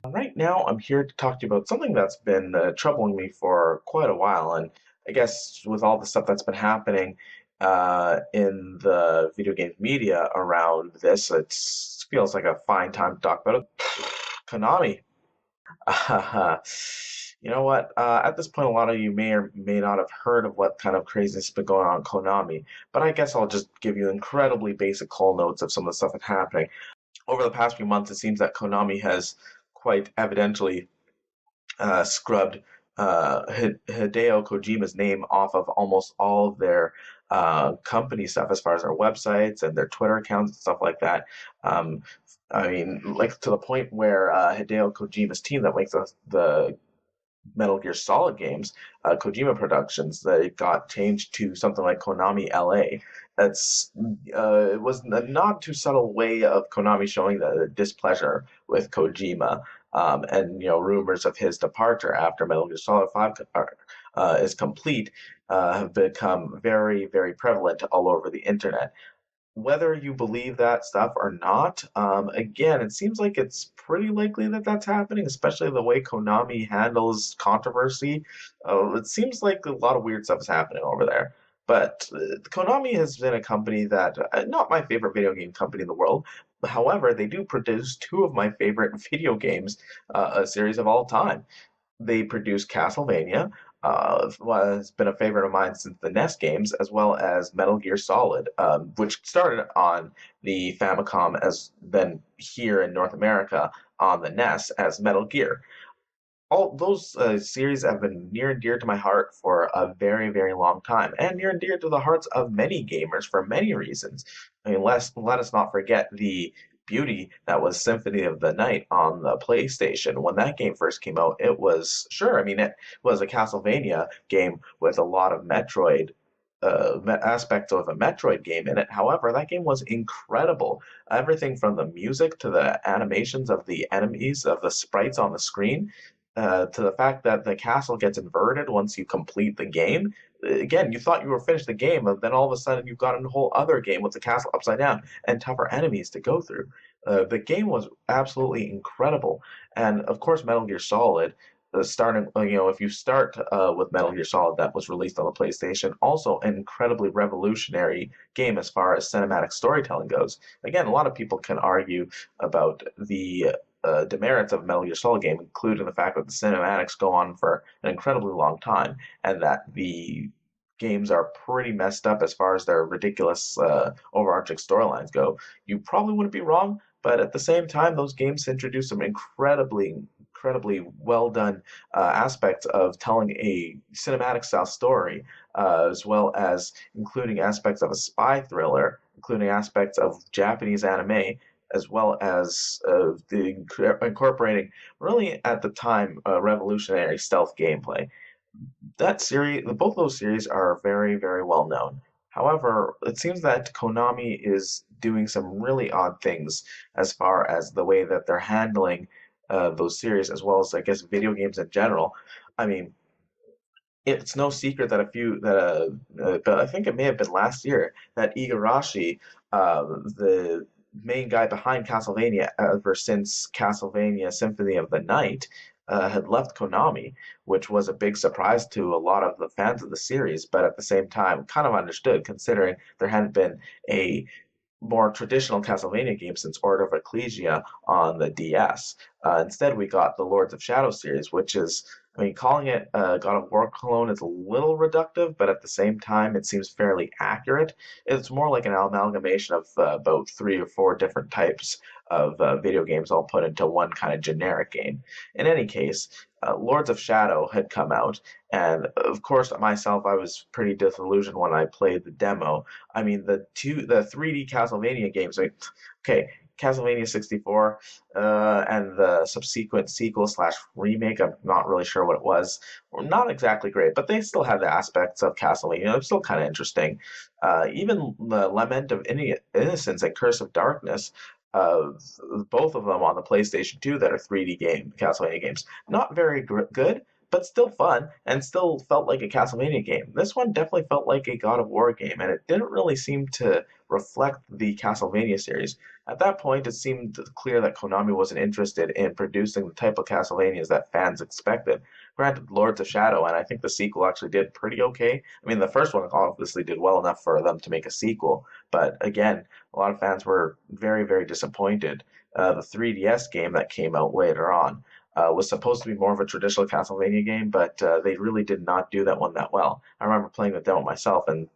Right now, I'm here to talk to you about something that's been troubling me for quite a while, and I guess with all the stuff that's been happening in the video game media around this, it feels like a fine time to talk about it. Konami. You know what? At this point, a lot of you may or may not have heard of what kind of craziness has been going on in Konami, but I guess I'll just give you incredibly basic call notes of some of the stuff that's happening. Over the past few months, it seems that Konami has quite evidently scrubbed Hideo Kojima's name off of almost all of their company stuff, as far as their websites and their Twitter accounts and stuff like that. Um, I mean, like to the point where Hideo Kojima's team that makes the Metal Gear Solid games, Kojima Productions, that got changed to something like Konami LA. That's it was a not too subtle way of Konami showing the displeasure with Kojima, and rumors of his departure after Metal Gear Solid 5 is complete have become very, very prevalent all over the internet. Whether you believe that stuff or not, again, it seems like it's pretty likely that that's happening, especially the way Konami handles controversy. It seems like a lot of weird stuff is happening over there. But Konami has been a company that, not my favorite video game company in the world. However, they do produce two of my favorite video games series of all time. They produced Castlevania, has been a favorite of mine since the NES games, as well as Metal Gear Solid, which started on the Famicom as then here in North America on the NES as Metal Gear. All those series have been near and dear to my heart for a very, very long time, and near and dear to the hearts of many gamers for many reasons. I mean, let us not forget the beauty that was Symphony of the Night on the PlayStation. When that game first came out, it was sure. I mean, it was a Castlevania game with a lot of Metroid aspects of a Metroid game in it. However, that game was incredible. Everything from the music to the animations of the enemies, of the sprites on the screen, to the fact that the castle gets inverted once you complete the game. Again, you thought you were finished the game, and then all of a sudden you've got a whole other game with the castle upside down and tougher enemies to go through. The game was absolutely incredible, and of course, Metal Gear Solid. Starting, if you start with Metal Gear Solid, that was released on the PlayStation, also an incredibly revolutionary game as far as cinematic storytelling goes. Again, a lot of people can argue about the demerits of a Metal Gear Solid game, including the fact that the cinematics go on for an incredibly long time, and that the games are pretty messed up as far as their ridiculous overarching storylines go. You probably wouldn't be wrong, but at the same time, those games introduce some incredibly well done aspects of telling a cinematic style story, as well as including aspects of a spy thriller, including aspects of Japanese anime, as well as incorporating really at the time revolutionary stealth gameplay. That series, both those series are very, very well known. However, it seems that Konami is doing some really odd things as far as the way that they're handling those series, as well as I guess video games in general. I mean, it's no secret that but I think it may have been last year that Igarashi, the main guy behind Castlevania ever since Castlevania Symphony of the Night, had left Konami, which was a big surprise to a lot of the fans of the series, but at the same time, kind of understood considering there hadn't been a more traditional Castlevania game since Order of Ecclesia on the DS. Instead, we got the Lords of Shadow series, which is, I mean, calling it God of War clone is a little reductive, but at the same time, it seems fairly accurate. It's more like an amalgamation of about three or four different types of video games all put into one kind of generic game. In any case, Lords of Shadow had come out, and of course, myself, I was pretty disillusioned when I played the demo. I mean, the 3D Castlevania games. Okay, Castlevania 64 and the subsequent sequel slash remake. I'm not really sure what it was. Were not exactly great, but they still had the aspects of Castlevania. It's still kind of interesting. Even the Lament of Innocence and Curse of Darkness. Uh, Both of them on the PlayStation 2 that are 3D game Castlevania games. Not very good, but still fun and still felt like a Castlevania game. This one definitely felt like a God of War game, and it didn't really seem to reflect the Castlevania series. At that point, it seemed clear that Konami wasn't interested in producing the type of Castlevanias that fans expected. Granted, Lords of Shadow, and I think the sequel actually did pretty okay. I mean, the first one obviously did well enough for them to make a sequel, but again, a lot of fans were very, very disappointed. The 3DS game that came out later on was supposed to be more of a traditional Castlevania game, but they really did not do that one that well. I remember playing the demo myself and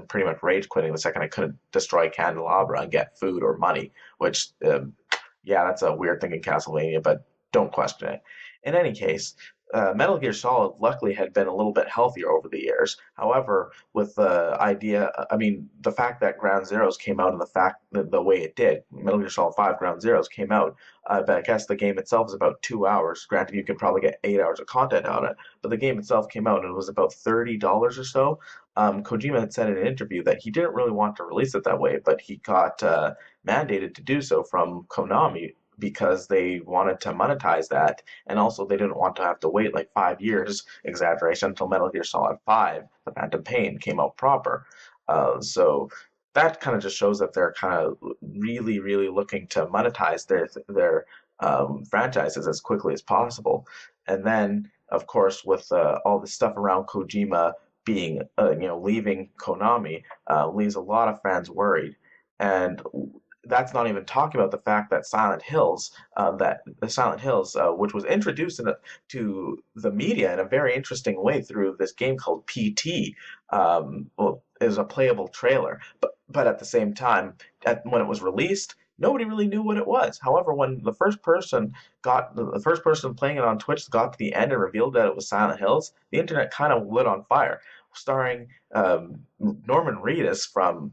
pretty much rage quitting the second I couldn't destroy Candelabra and get food or money, which, yeah, that's a weird thing in Castlevania, but don't question it. In any case, Metal Gear Solid luckily had been a little bit healthier over the years. However, with the idea, I mean, the fact that Ground Zeroes came out and the fact that the way it did, Metal Gear Solid 5 Ground Zeroes came out, but I guess the game itself is about 2 hours. Granted, you could probably get 8 hours of content out of it, but the game itself came out and it was about $30 or so. Kojima had said in an interview that he didn't really want to release it that way, but he got mandated to do so from Konami because they wanted to monetize that, and also they didn't want to have to wait like 5 years, exaggeration, until Metal Gear Solid 5, The Phantom Pain, came out proper. So that kind of just shows that they're kind of really, really looking to monetize their franchises as quickly as possible. And then, of course, with all the stuff around Kojima being, leaving Konami, leaves a lot of fans worried. And that's not even talking about the fact that Silent Hills, which was introduced to the media in a very interesting way through this game called PT, well, is a playable trailer. But at the same time, when it was released, nobody really knew what it was. However, when the first person playing it on Twitch got to the end and revealed that it was Silent Hills, the internet kind of lit on fire. Starring Norman Reedus from,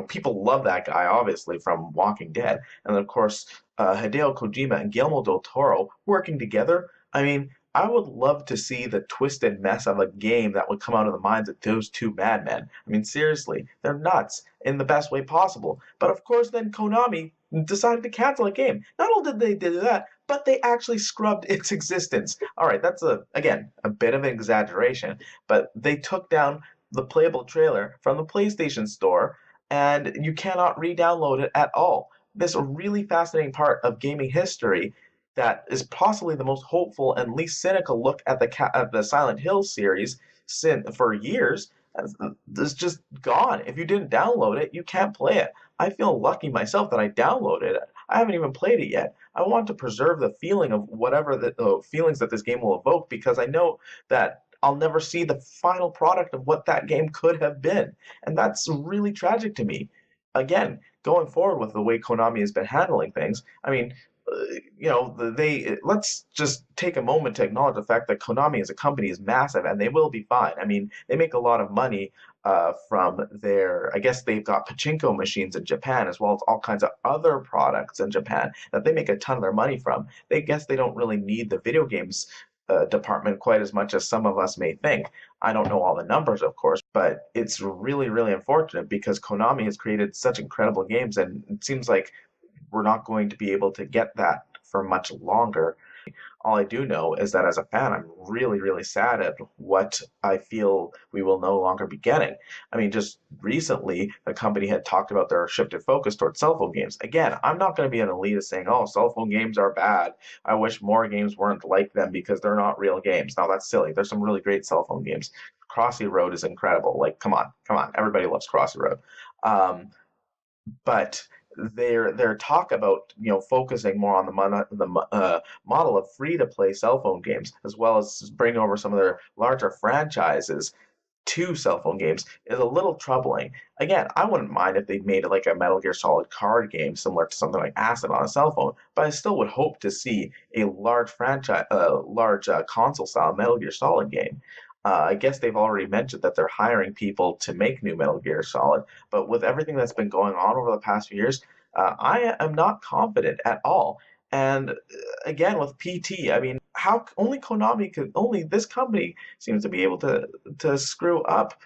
people love that guy, obviously, from Walking Dead. And of course, Hideo Kojima and Guillermo del Toro working together. I mean, I would love to see the twisted mess of a game that would come out of the minds of those two madmen. I mean, seriously, they're nuts in the best way possible. But of course, then Konami decided to cancel a game. Not only did they do that, but they actually scrubbed its existence. All right, that's again a bit of an exaggeration, but they took down the playable trailer from the PlayStation Store, and you cannot re-download it at all. This is a really fascinating part of gaming history that is possibly the most hopeful and least cynical look at the Silent Hill series for years. It's just gone. If you didn't download it, you can't play it. I feel lucky myself that I downloaded it. I haven't even played it yet. I want to preserve the feeling of whatever the feelings that this game will evoke, because I know that I'll never see the final product of what that game could have been. And that's really tragic to me. Again, going forward with the way Konami has been handling things, I mean, let's just take a moment to acknowledge the fact that Konami as a company is massive and they will be fine. I mean, they make a lot of money from I guess they've got pachinko machines in Japan, as well as all kinds of other products in Japan that they make a ton of their money from. They guess they don't really need the video games department quite as much as some of us may think. I don't know all the numbers, of course, but it's really, really unfortunate because Konami has created such incredible games, and it seems like we're not going to be able to get that for much longer. All I do know is that as a fan, I'm really, really sad at what I feel we will no longer be getting. I mean, just recently, the company had talked about their shifted focus towards cell phone games. Again, I'm not going to be an elitist saying, oh, cell phone games are bad. I wish more games weren't like them because they're not real games. Now, that's silly. There's some really great cell phone games. Crossy Road is incredible. Like, come on. Everybody loves Crossy Road. But their talk about focusing more on the model of free to play cell phone games, as well as bring over some of their larger franchises to cell phone games, is a little troubling. Again, I wouldn't mind if they made it like a Metal Gear Solid card game similar to something like Acid on a cell phone, but I still would hope to see a large console style Metal Gear Solid game. I guess they've already mentioned that they're hiring people to make new Metal Gear Solid, but with everything that's been going on over the past few years, I am not confident at all. And again, with PT, I mean, how only this company seems to be able to screw up.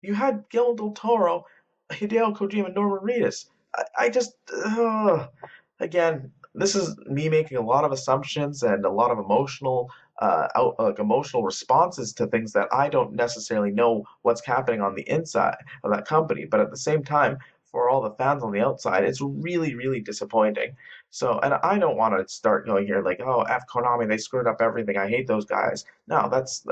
You had Guillermo del Toro, Hideo Kojima, and Norman Reedus. I just, again, this is me making a lot of assumptions and a lot of emotional like emotional responses to things that I don't necessarily know what's happening on the inside of that company. But at the same time, for all the fans on the outside, it's really, really disappointing. So, and I don't want to start going here like, oh, F Konami, they screwed up everything. I hate those guys. No, that's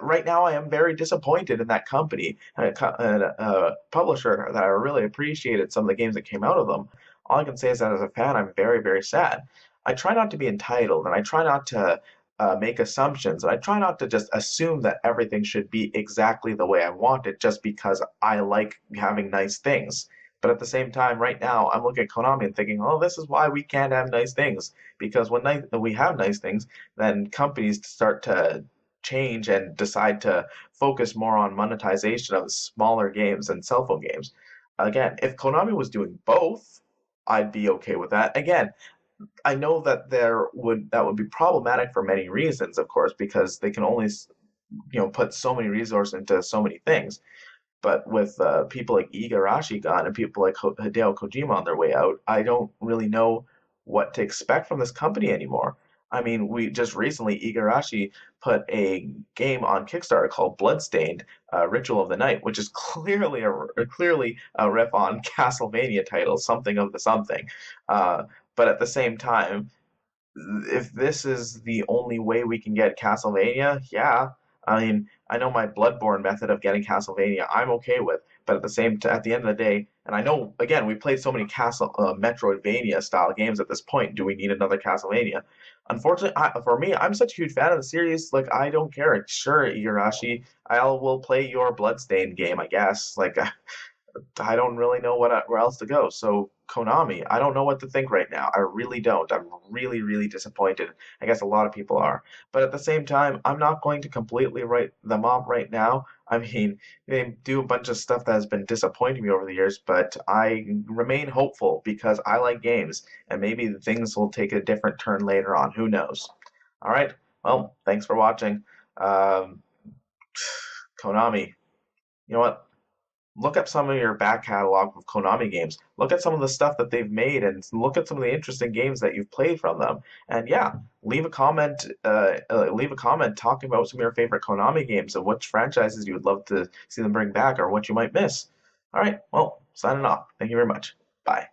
right now I am very disappointed in that company and a publisher that I really appreciated some of the games that came out of them. All I can say is that as a fan, I'm very, very sad. I try not to be entitled, and I try not to make assumptions, and I try not to just assume that everything should be exactly the way I want it just because I like having nice things. But at the same time, right now, I'm looking at Konami and thinking, oh, this is why we can't have nice things. Because when we have nice things, then companies start to change and decide to focus more on monetization of smaller games and cell phone games. Again, if Konami was doing both, I'd be okay with that. Again, I know that that would be problematic for many reasons, of course, because they can only put so many resources into so many things. But with people like Igarashi gone and people like Hideo Kojima on their way out, I don't really know what to expect from this company anymore. I mean, we just recently Igarashi put a game on Kickstarter called Bloodstained, Ritual of the Night, which is clearly a riff on Castlevania title, something of the something. But at the same time, if this is the only way we can get Castlevania, yeah. I mean, I know my Bloodborne method of getting Castlevania, I'm okay with, but at the end of the day, and I know again we played so many Metroidvania style games at this point. Do we need another Castlevania? Unfortunately, for me, I'm such a huge fan of the series. Like, I don't care. Sure, Igarashi, I will play your Bloodstained game, I guess. Like, I don't really know where else to go. So Konami, I don't know what to think right now. I really don't. I'm really, really disappointed. I guess a lot of people are. But at the same time, I'm not going to completely write them off right now. I mean, they do a bunch of stuff that has been disappointing me over the years, but I remain hopeful because I like games, and maybe things will take a different turn later on. Who knows? All right. Well, thanks for watching. Um, Konami. You know what? Look at some of your back catalog of Konami games. Look at some of the stuff that they've made, and look at some of the interesting games that you've played from them. And yeah, leave a comment. Leave a comment talking about some of your favorite Konami games and which franchises you would love to see them bring back, or what you might miss. All right, well, signing off. Thank you very much. Bye.